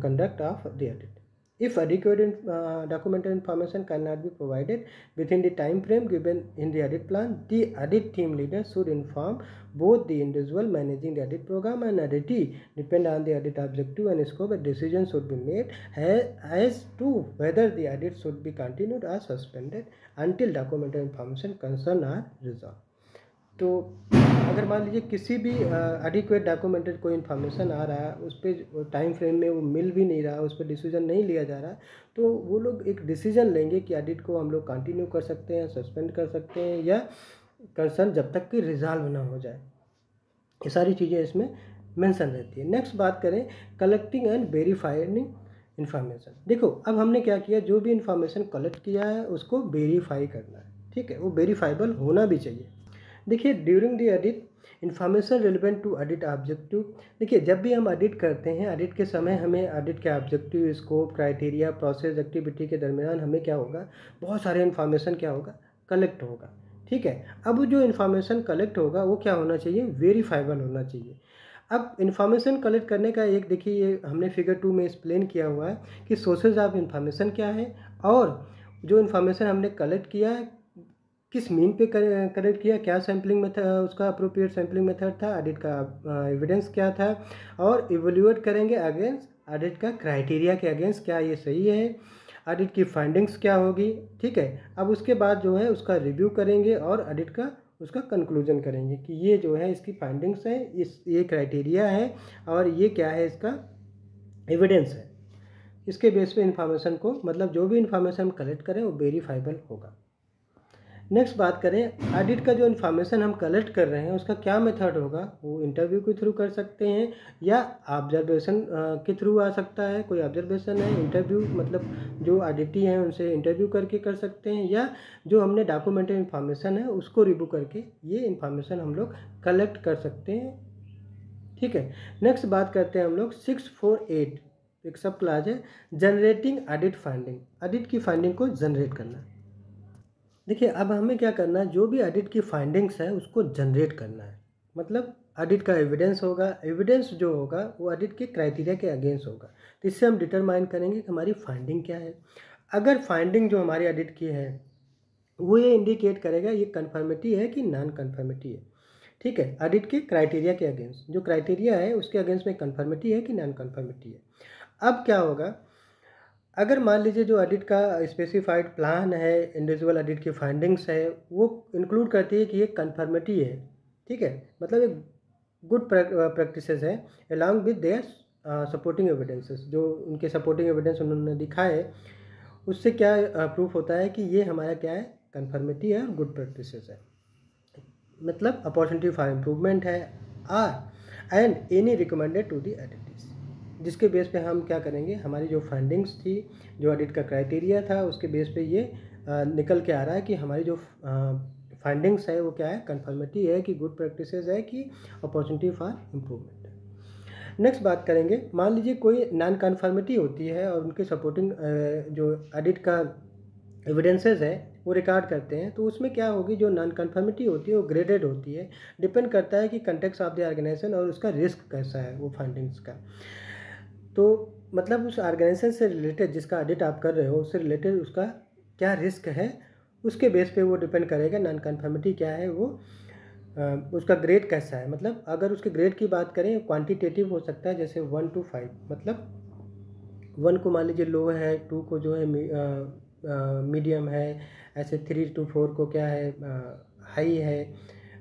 Speaker 1: conduct of the audit. If adequate documented information cannot be provided within the time frame given in the audit plan, the audit team leader should inform both the individual managing the audit program and auditee, depend on the audit objective and scope. A decision should be made as to whether the audit should be continued or suspended until documented information concern are resolved. तो अगर मान लीजिए किसी भी adequate documented कोई information आ रहा है, उस पर टाइम फ्रेम में वो मिल भी नहीं रहा, उस पर डिसीजन नहीं लिया जा रहा, तो वो लोग एक डिसीजन लेंगे कि ऑडिट को हम लोग कंटिन्यू कर सकते हैं, सस्पेंड कर सकते हैं या कंसर्न जब तक कि रिजॉल्व ना हो जाए। ये सारी चीज़ें इसमें मेंशन रहती है। नेक्स्ट बात करें कलेक्टिंग एंड वेरीफाइंग इन्फॉर्मेशन। देखो अब हमने क्या किया, जो भी इन्फॉर्मेशन कलेक्ट किया है उसको वेरीफाई करना है, ठीक है, वो वेरीफाइबल होना भी चाहिए। देखिए during the audit information relevant to audit objective. देखिए जब भी हम ऑडिट करते हैं, ऑडिट के समय हमें ऑडिट के objective, scope, criteria, process, activity के दरमियान हमें क्या होगा, बहुत सारे इन्फॉर्मेशन क्या होगा, कलेक्ट होगा, ठीक है। अब जो इन्फॉर्मेशन कलेक्ट होगा वो क्या होना चाहिए, वेरीफाइबल होना चाहिए। अब इन्फॉर्मेशन कलेक्ट करने का एक देखिए ये हमने फिगर 2 में एक्सप्लेन किया हुआ है कि सोर्सेज ऑफ इन्फॉर्मेशन क्या है और जो इन्फॉर्मेशन हमने कलेक्ट किया है किस मीन पे कलेक्ट किया, क्या सैम्पलिंग मेथड, उसका अप्रोप्रिएट सैम्पलिंग मेथड था, ऑडिट का एविडेंस क्या था, और इवेल्युएट करेंगे अगेंस्ट ऑडिट का क्राइटेरिया के अगेंस्ट क्या ये सही है, ऑडिट की फाइंडिंग्स क्या होगी, ठीक है। अब उसके बाद जो है उसका रिव्यू करेंगे और ऑडिट का उसका कंक्लूजन करेंगे कि ये जो है इसकी फाइंडिंग्स है, ये क्राइटेरिया है और ये क्या है इसका एविडेंस है। इसके बेस पे इन्फॉर्मेशन को मतलब जो भी इन्फॉर्मेशन हम कलेक्ट करें वो वेरीफाइबल होगा। नेक्स्ट बात करें ऑडिट का जो इन्फॉर्मेशन हम कलेक्ट कर रहे हैं उसका क्या मेथड होगा, वो इंटरव्यू के थ्रू कर सकते हैं या ऑब्जर्वेशन के थ्रू आ सकता है। कोई ऑब्जर्वेशन है, इंटरव्यू मतलब जो ऑडिटी हैं उनसे इंटरव्यू करके कर सकते हैं या जो हमने डॉक्यूमेंटेड इन्फॉर्मेशन है उसको रिव्यू करके ये इन्फॉर्मेशन हम लोग कलेक्ट कर सकते हैं, ठीक है। नेक्स्ट बात करते हैं हम लोग 648 एक सब क्लास है जनरेटिंग ऑडिट फाइंडिंग। ऑडिट की फाइंडिंग को जनरेट करना। देखिए अब हमें क्या करना है, जो भी ऑडिट की फाइंडिंग्स है उसको जनरेट करना है। मतलब ऑडिट का एविडेंस होगा, एविडेंस जो होगा वो ऑडिट के क्राइटेरिया के अगेंस्ट होगा, तो इससे हम डिटरमाइन करेंगे कि हमारी फाइंडिंग क्या है। अगर फाइंडिंग जो हमारी ऑडिट की है वो ये इंडिकेट करेगा ये कन्फर्मिटी है कि नॉन कन्फर्मिटी है, ठीक है। ऑडिट के क्राइटेरिया के अगेंस्ट, जो क्राइटेरिया है उसके अगेंस्ट में कन्फर्मिटी है कि नॉन कन्फर्मिटी है। अब क्या होगा, अगर मान लीजिए जो ऑडिट का स्पेसिफाइड प्लान है, इंडिविजुअल ऑडिट की फाइंडिंग्स है वो इंक्लूड करती है कि ये कन्फर्मिटी है, ठीक है, मतलब एक गुड प्रैक्टिसेस है along with their supporting evidences. जो उनके सपोर्टिंग एविडेंस उन्होंने दिखाए उससे क्या प्रूफ होता है कि ये हमारा क्या है, कन्फर्मिटी है, गुड प्रैक्टिसेस है, मतलब अपॉर्चुनिटी फॉर इम्प्रूवमेंट है are and any recommended to the auditees, जिसके बेस पे हम क्या करेंगे, हमारी जो फाइंडिंग्स थी, जो ऑडिट का क्राइटेरिया था उसके बेस पे ये निकल के आ रहा है कि हमारी जो फाइंडिंग्स है वो क्या है, कन्फर्मिटी है कि गुड प्रैक्टिसेस है कि अपॉर्चुनिटी फॉर इम्प्रूवमेंट है। नेक्स्ट बात करेंगे, मान लीजिए कोई नॉन कन्फर्मिटी होती है और उनके सपोर्टिंग जो ऑडिट का एविडेंसेस है वो रिकॉर्ड करते हैं, तो उसमें क्या होगी, जो नॉन कन्फर्मिटी होती है वो ग्रेडेड होती है, डिपेंड करता है कि कंटेक्स्ट ऑफ द ऑर्गेनाइजेशन और उसका रिस्क कैसा है वो फाइंडिंग्स का। तो मतलब उस ऑर्गेनाइजेशन से रिलेटेड जिसका ऑडिट आप कर रहे हो उससे रिलेटेड उसका क्या रिस्क है उसके बेस पे वो डिपेंड करेगा नॉन कन्फर्मिटी क्या है, वो उसका ग्रेड कैसा है। मतलब अगर उसके ग्रेड की बात करें क्वांटिटेटिव हो सकता है, जैसे 1 to 5, मतलब 1 को मान लीजिए लो है, 2 को जो है मीडियम है, ऐसे 3 to 4 को क्या है, हाई है,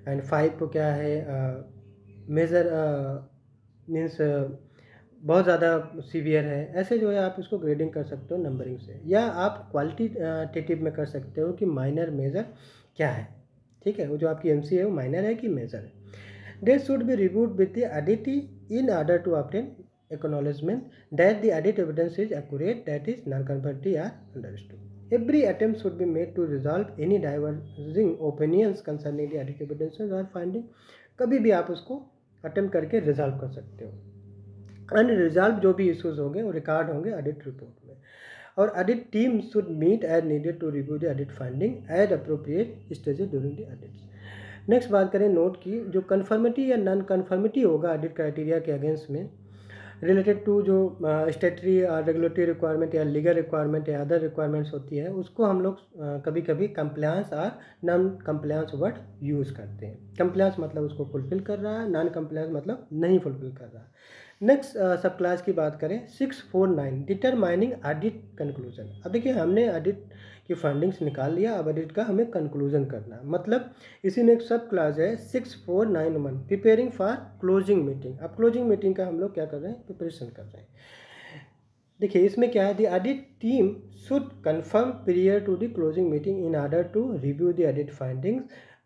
Speaker 1: एंड 5 को क्या है, मेजर मीन्स बहुत ज़्यादा सीवियर है। ऐसे जो है आप उसको ग्रेडिंग कर सकते हो नंबरिंग से, या आप क्वालिटेटिव में कर सकते हो कि माइनर मेजर क्या है, ठीक है, वो जो आपकी एमसी है वो माइनर है कि मेजर है। They should be reviewed with the auditee in order to obtain acknowledgement that the audit evidence is accurate, that is non-conformity are understood. Every attempt should be made to resolve any diverging opinions concerning the audit evidences or finding. कभी भी आप उसको attempt करके resolve कर सकते हो। Unresolved जो भी इश्यूज होंगे वो रिकॉर्ड होंगे ऑडिट रिपोर्ट में, और audit team should meet as needed to review the audit finding at appropriate stages during the audit. Next बात करें नोट की, जो कन्फर्मिटी या नॉन कन्फर्मिटी होगा ऑडिट क्राइटेरिया के अगेंस्ट में, रिलेटेड टू जो स्टेटरी रेगुलेटरी रिक्वायरमेंट या लीगल रिक्वायरमेंट या अदर रिक्वायरमेंट्स होती है, उसको हम लोग कभी कभी कंप्लायंस और नॉन कंप्लायंस वर्ड यूज़ करते हैं। कंप्लायंस मतलब उसको फुलफिल कर रहा है, नॉन कंप्लायंस मतलब नहीं फुलफिल कर रहा है। नेक्स्ट सब क्लास की बात करें 649 डिटरमाइनिंग ऑडिट कंक्लूजन। अब देखिए हमने ऑडिट की फाइंडिंग्स निकाल लिया, अब ऑडिट का हमें कंक्लूजन करना है। मतलब इसी में एक सब क्लास है 6491 प्रिपेयरिंग फॉर क्लोजिंग मीटिंग। अब क्लोजिंग मीटिंग का हम लोग क्या कर रहे हैं, प्रिपरेशन कर रहे हैं। देखिए इसमें क्या है, the audit team should confirm prior to the closing meeting in order to review the audit findings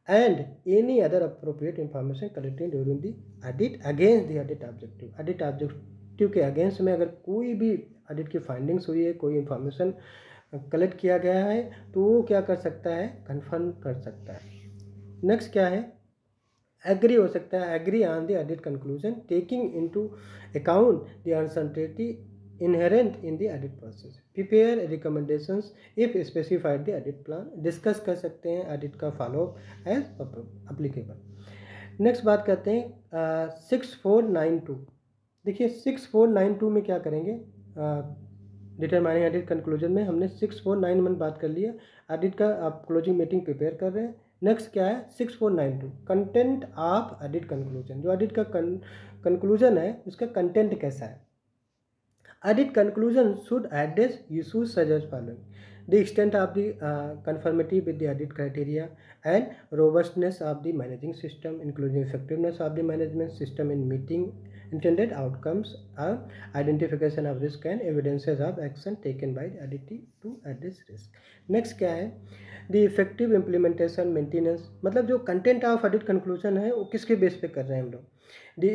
Speaker 1: and any other appropriate information collected during the audit against the audit objective. Audit objective के against में अगर कोई भी audit की findings हुई है, कोई information collect किया गया है, तो वो क्या कर सकता है, कंफर्म कर सकता है। नेक्स्ट क्या है, एग्री हो सकता है, agree on the audit conclusion taking into account the uncertainty inherent in the audit process, prepare recommendations if specified the audit plan, discuss कर सकते हैं ऑडिट का फॉलोअप एज अप्लीकेबल। नेक्स्ट बात करते हैं 6492। देखिए 6492 में क्या करेंगे, डिटरमाइनिंग ऑडिट कंक्लूजन में हमने 6491 बात कर लिया, ऑडिट का आप क्लोजिंग मीटिंग प्रिपेयर कर रहे हैं। नेक्स्ट क्या है 6492 कंटेंट ऑफ ऑडिट कंक्लूजन। जो ऑडिट का कंक्लूजन है उसका कंटेंट कैसा है। Audit conclusion should address issues such as following, the extent of the conformity with the audit criteria and robustness of the managing system, including effectiveness of the management system in meeting intended outcomes, identification of risk and evidences of action taken by the auditee to address risk. Next क्या है, the effective implementation maintenance, मतलब जो content of audit conclusion है वो किसके base पे कर रहे हैं हम लोग, the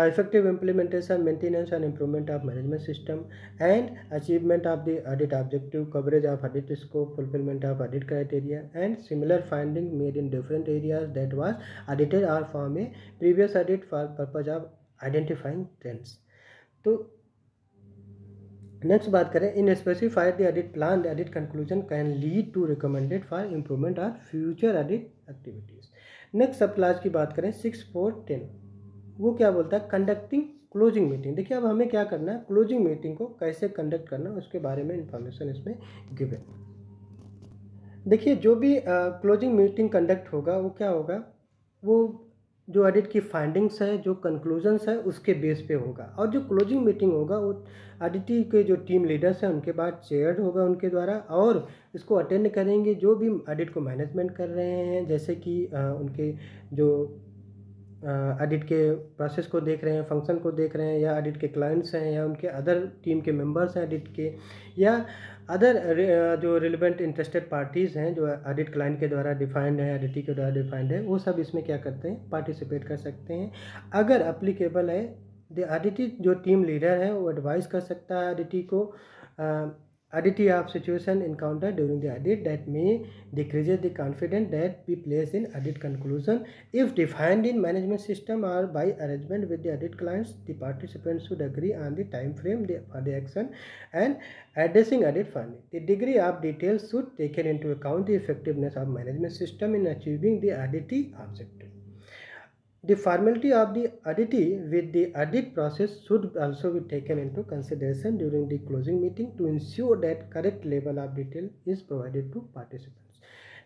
Speaker 1: effective implementation, maintenance and improvement of management system and achievement of the audit objective, coverage of audit scope, fulfillment of audit criteria and similar findings made in different areas that was audited or from a previous audit for purpose of identifying trends. तो next बात करें, in specified the audit plan the audit conclusion can lead to recommended for improvement of future audit activities. Next sub class की बात करें 6410, वो क्या बोलता है, कंडक्टिंग क्लोजिंग मीटिंग। देखिए अब हमें क्या करना है, क्लोजिंग मीटिंग को कैसे कंडक्ट करना है उसके बारे में इंफॉर्मेशन इसमें गिवन। देखिए जो भी क्लोजिंग मीटिंग कंडक्ट होगा वो क्या होगा, वो जो ऑडिट की फाइंडिंग्स है, जो कंक्लूजन्स है उसके बेस पे होगा। और जो क्लोजिंग मीटिंग होगा वो ऑडिटी के जो टीम लीडर्स हैं उनके बाद चेयर्ड होगा उनके द्वारा, और इसको अटेंड करेंगे जो भी ऑडिट को मैनेजमेंट कर रहे हैं, जैसे कि उनके जो ऑडिट के प्रोसेस को देख रहे हैं, फंक्शन को देख रहे हैं, या ऑडिट के क्लाइंट्स हैं, या उनके अदर टीम के मेंबर्स हैं ऑडिट के, या अदर जो रिलेवेंट इंटरेस्टेड पार्टीज़ हैं जो ऑडिट क्लाइंट के द्वारा डिफाइंड है, ऑडिटी के द्वारा डिफाइंड है, वो सब इसमें क्या करते हैं, पार्टिसिपेट कर सकते हैं। अगर अप्लीकेबल है द ऑडिटी जो टीम लीडर है वो एडवाइस कर सकता है ऑडिटी को auditee of situation encounter during the audit that may decreases the confidence that be place in audit conclusion if defined in management system or by arrangement with the audit clients. The participants should agree on the time frame for the action and addressing audit finding. The degree of details should taken into account the effectiveness of management system in achieving the auditee objective. The formality of the auditee with the audit process should also be taken into consideration during the closing meeting to ensure that correct level of detail is provided to participants.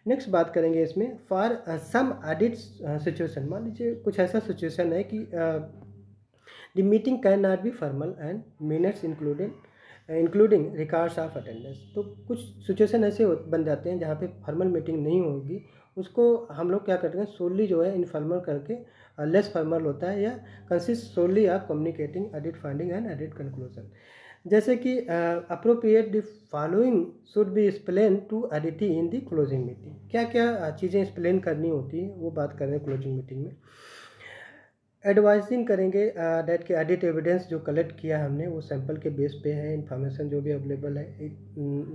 Speaker 1: Next बात करेंगे इसमें for some audit situation. मान लीजिए कुछ ऐसा situation है कि the meeting can not B formal and minutes including records of attendance. तो कुछ सिचुएशन ऐसे बन जाते हैं जहाँ पे फॉर्मल मीटिंग नहीं होगी, उसको हम लोग क्या करते हैं, सोली जो है इनफॉर्मल करके लेस फॉर्मल होता है, या consist solely of communicating audit finding and audit conclusion. जैसे कि appropriate the following should be explain to auditee in the closing meeting. क्या क्या चीज़ें एक्सप्लेन करनी होती हैं वो बात कर रहे हैं क्लोजिंग मीटिंग में। एडवाइजिंग करेंगे डेट के ऑडिट एविडेंस जो कलेक्ट किया हमने वो सैंपल के बेस पे है, इन्फॉर्मेशन जो भी अवेलेबल है,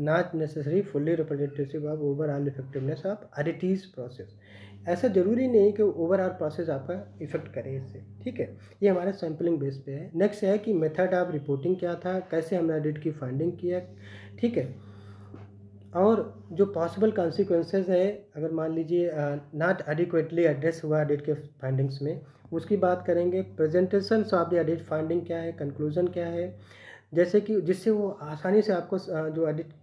Speaker 1: not necessary fully representative of overall effectiveness of auditees process. ऐसा ज़रूरी नहीं कि ओवरऑल प्रोसेस आपका इफेक्ट करे इससे, ठीक है। ये हमारे सैम्पलिंग बेस पे है। नेक्स्ट है कि मेथड ऑफ रिपोर्टिंग क्या था, कैसे हमने ऑडिट की फाइंडिंग किया, ठीक है, और जो पॉसिबल कॉन्सिक्वेंसेस है अगर मान लीजिए नॉट एडिक्वेटली एड्रेस हुआ ऑडिट के फाइंडिंग्स में, उसकी बात करेंगे। Presentation of the edit finding क्या है, कंक्लूजन क्या है, जैसे कि जिससे वो आसानी से आपको जो एडिट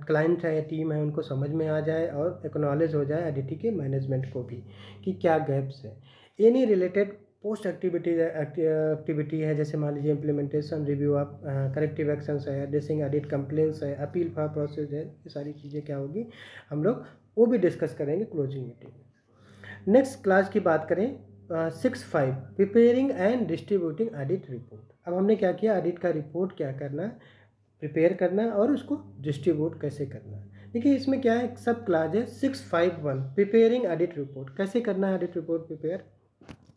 Speaker 1: क्लाइंट है या टीम है उनको समझ में आ जाए और एक्नॉलेज हो जाए एडिटी के मैनेजमेंट को भी कि क्या गैप्स है। एनी रिलेटेड पोस्ट एक्टिविटी है, जैसे मान लीजिए implementation, review of corrective actions है, एड्रेसिंग एडिट कंप्लेंट्स है, अपील फॉर प्रोसेस है, ये सारी चीज़ें क्या होगी हम लोग वो भी डिस्कस करेंगे क्लोजिंग मीटिंग में। नेक्स्ट क्लास की बात करें 6.5 preparing and distributing edit report. अब हमने क्या किया, एडिट का रिपोर्ट क्या करना है, प्रिपेयर करना है और उसको डिस्ट्रीब्यूट कैसे करना है। देखिए इसमें क्या है, सब क्लास है 6.5.1 प्रिपेयरिंग एडिट रिपोर्ट, कैसे करना है एडिट रिपोर्ट प्रिपेयर,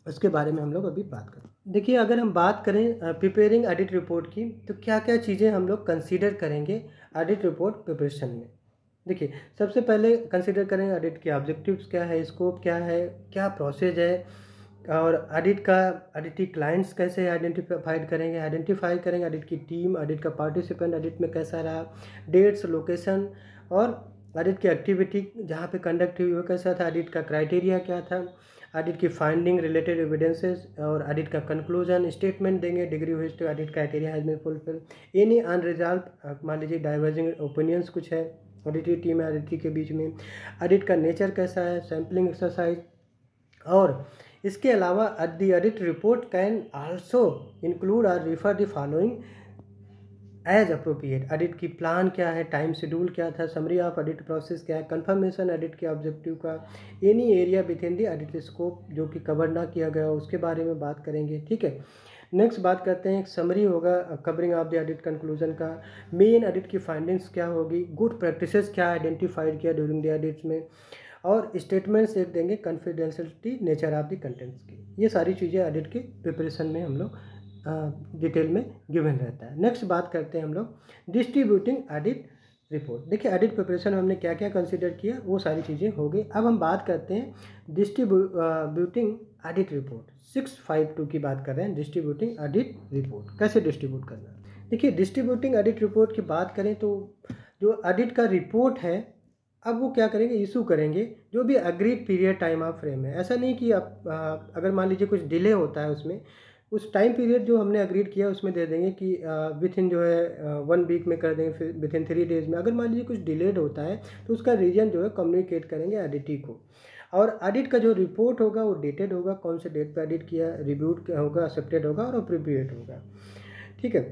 Speaker 1: उसके बारे में हम लोग अभी बात करें। देखिए अगर हम बात करें प्रिपेयरिंग एडिट रिपोर्ट की तो क्या क्या चीज़ें हम लोग कंसीडर करेंगे एडिट रिपोर्ट प्रिपरेशन में। देखिए सबसे पहले कंसीडर करेंगे एडिट के ऑब्जेक्टिव्स क्या है, स्कोप क्या है, क्या प्रोसेस है, और एडिट क्लाइंट्स कैसे आइडेंटिफाइड करेंगे, आइडेंटिफाई करेंगे एडिट की टीम, एडिट का पार्टिसिपेंट एडिट में कैसा रहा, डेट्स, लोकेशन, और एडिट की एक्टिविटी जहाँ पे कंडक्ट हुई वो कैसा था, एडिट का क्राइटेरिया क्या था, एडिट की फाइंडिंग, रिलेटेड एविडेंसेस, और एडिट का कंक्लूजन, स्टेटमेंट देंगे, degree which to audit criteria has been fulfil, any unresolved, मान लीजिए डाइवर्जिंग ओपिनियंस कुछ है एडिट टीम है एडिट के बीच में, एडिट का नेचर कैसा है, सैम्पलिंग एक्सरसाइज, और इसके अलावा the audit report can also include or refer the following as appropriate, audit की प्लान क्या है, टाइम शेड्यूल क्या था, समरी ऑफ एडिट प्रोसेस क्या है, कंफर्मेशन एडिट के ऑब्जेक्टिव का, any area with in the edit scope जो कि कवर ना किया गया उसके बारे में बात करेंगे। ठीक है, नेक्स्ट बात करते हैं, एक समरी होगा covering of the edit conclusion का, मेन एडिट की फाइंडिंग्स क्या होगी, गुड प्रैक्टिसेस क्या आइडेंटिफाइड किया ड्यूरिंग द एडिट्स में, और स्टेटमेंट्स एक देंगे confidentiality nature of the contents की। ये सारी चीज़ें एडिट के प्रिपरेशन में हम लोग डिटेल में गिवन रहता है। नेक्स्ट बात करते हैं हम लोग डिस्ट्रीब्यूटिंग एडिट रिपोर्ट। देखिए एडिट प्रिपरेशन हमने क्या क्या कंसीडर किया वो सारी चीज़ें हो गई। अब हम बात करते हैं डिस्ट्रीब्यूटिंग एडिट रिपोर्ट। 6.5.2 की बात कर रहे हैं, डिस्ट्रीब्यूटिंग एडिट रिपोर्ट कैसे डिस्ट्रीब्यूट करना। देखिए डिस्ट्रीब्यूटिंग एडिट रिपोर्ट की बात करें तो जो एडिट का रिपोर्ट है अब वो क्या करेंगे, इशू करेंगे जो भी agreed period time of frame है। ऐसा नहीं कि आप अगर मान लीजिए कुछ डिले होता है उसमें, उस टाइम पीरियड जो हमने अग्रीड किया उसमें दे देंगे कि विथ इन जो है 1 वीक में कर देंगे, फिर विथ इन 3 डेज़ में। अगर मान लीजिए कुछ डिलेड होता है तो उसका रीजन जो है कम्युनिकेट करेंगे एडिटी को, और एडिट का जो रिपोर्ट होगा वो डेटेड होगा, कौन से डेट पे एडिट किया, रिव्यूड होगा, एक्सेप्टेड होगा और अप्रोप्रिएट होगा। ठीक है,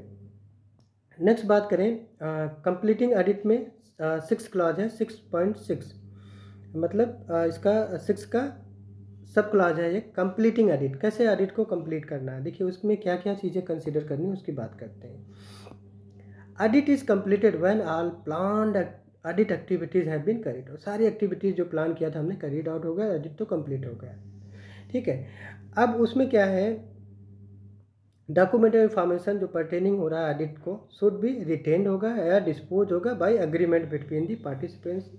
Speaker 1: नेक्स्ट बात करें कंप्लीटिंग एडिट में 6 क्लॉज है 6.6, मतलब इसका 6 का सब क्लॉज है ये कंप्लीटिंग एडिट, कैसे एडिट को कंप्लीट करना है। देखिए उसमें क्या क्या चीज़ें कंसीडर करनी है उसकी बात करते हैं। Audit is completed when all planned audit activities have been carried out, सारी एक्टिविटीज़ जो प्लान किया था हमने कैरिड आउट हो गया, एडिट तो कंप्लीट हो गया। ठीक है, अब उसमें क्या है, डॉक्यूमेंटेड इंफॉर्मेशन जो पर्टेनिंग हो रहा है एडिट को शुड बी रिटेन्ड होगा या डिस्पोज होगा by agreement between the participants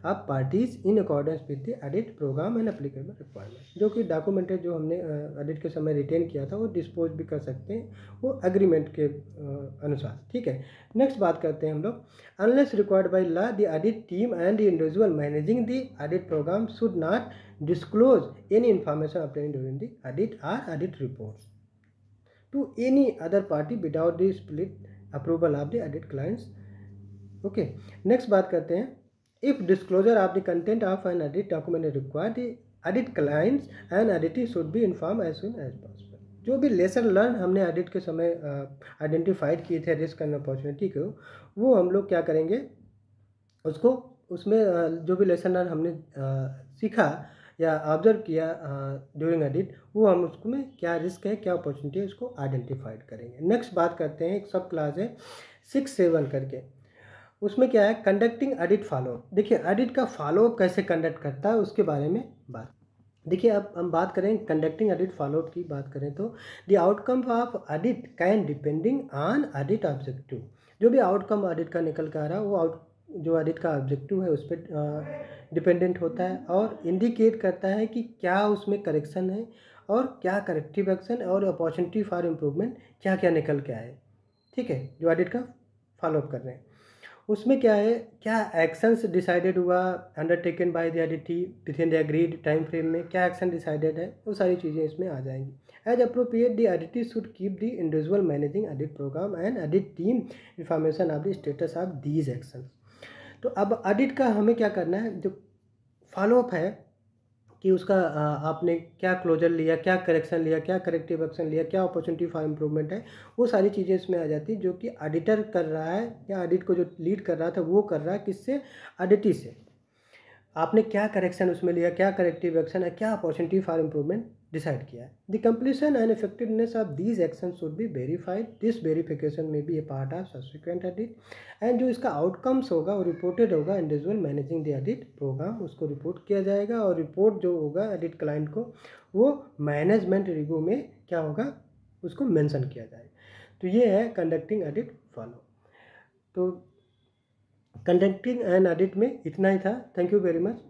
Speaker 1: of parties in accordance with the audit programme and applicable requirement. जो कि डॉक्यूमेंटेड जो हमने एडिट के समय रिटेन किया था वो डिस्पोज भी कर सकते हैं वो एग्रीमेंट के अनुसार। ठीक है, नेक्स्ट बात करते हैं हम लोग, unless required by law the audit team and the individual managing the audit programme should not disclose any information obtained during the audit or audit reports to any other party without the split approval of the edit clients. Okay, next बात करते हैं, if disclosure of the content of an edit document is required, the edit clients and editee should be informed as soon as possible. जो भी lesson learn हमने edit के समय identified किए थे रिस्क एंड अपॉर्चुनिटी को, वो हम लोग क्या करेंगे उसको, उसमें जो भी लेसन लर्न हमने सीखा या ऑब्जर्व किया ड्यूरिंग एडिट, वो हम उसमें क्या रिस्क है क्या अपॉर्चुनिटी है उसको आइडेंटिफाइड करेंगे। नेक्स्ट बात करते हैं, एक सब क्लास है 6.7 करके, उसमें क्या है कंडक्टिंग एडिट फॉलोअप। देखिए एडिट का फॉलोअप कैसे कंडक्ट करता है उसके बारे में बात। देखिए अब हम बात करें कंडक्टिंग एडिट फॉलोअप की बात करें तो the outcome of edit can depending on edit objective, जो भी आउटकम एडिट का निकल के आ रहा है वो जो एडिट का ऑब्जेक्टिव है उस पर डिपेंडेंट होता है और इंडिकेट करता है कि क्या उसमें करेक्शन है और क्या करेक्टिव एक्शन और अपॉर्चुनिटी फॉर इम्प्रूवमेंट क्या क्या निकल के आए। ठीक है, जो एडिट का फॉलोअप कर रहे हैं उसमें क्या है, क्या एक्शंस डिसाइडेड हुआ undertaken by the auditee within the agreed time frame में, क्या एक्शन डिसाइडेड है, वो सारी चीज़ें इसमें आ जाएंगी। As appropriate the auditor should keep the individual managing audit programme and audit team information of the status of these action. तो अब एडिट का हमें क्या करना है, जो फॉलोअप है कि उसका आपने क्या क्लोजर लिया, क्या करेक्शन लिया, क्या करेक्टिव एक्शन लिया, क्या अपॉर्चुनिटी फॉर इम्प्रूवमेंट है, वो सारी चीज़ें इसमें आ जाती है जो कि एडिटर कर रहा है या एडिट को जो लीड कर रहा था वो कर रहा है किससे, एडिटी से। आपने क्या करेक्शन उसमें लिया, क्या करेक्टिव एक्शन है, क्या अपॉर्चुनिटी फॉर इम्प्रूवमेंट डिसाइड किया है। The completion and effectiveness of these action should be verified, this verification may be a part of subsequent audit, and जो इसका आउटकम्स होगा वो रिपोर्टेड होगा individual managing the audit programme, उसको report किया जाएगा और रिपोर्ट जो होगा एडिट क्लाइंट को वो मैनेजमेंट रिव्यू में क्या होगा उसको मेंशन किया जाएगा। तो ये है कंडक्टिंग एडिट फॉलो। तो कंडक्टिंग एंड एडिट में इतना ही था। Thank you very much.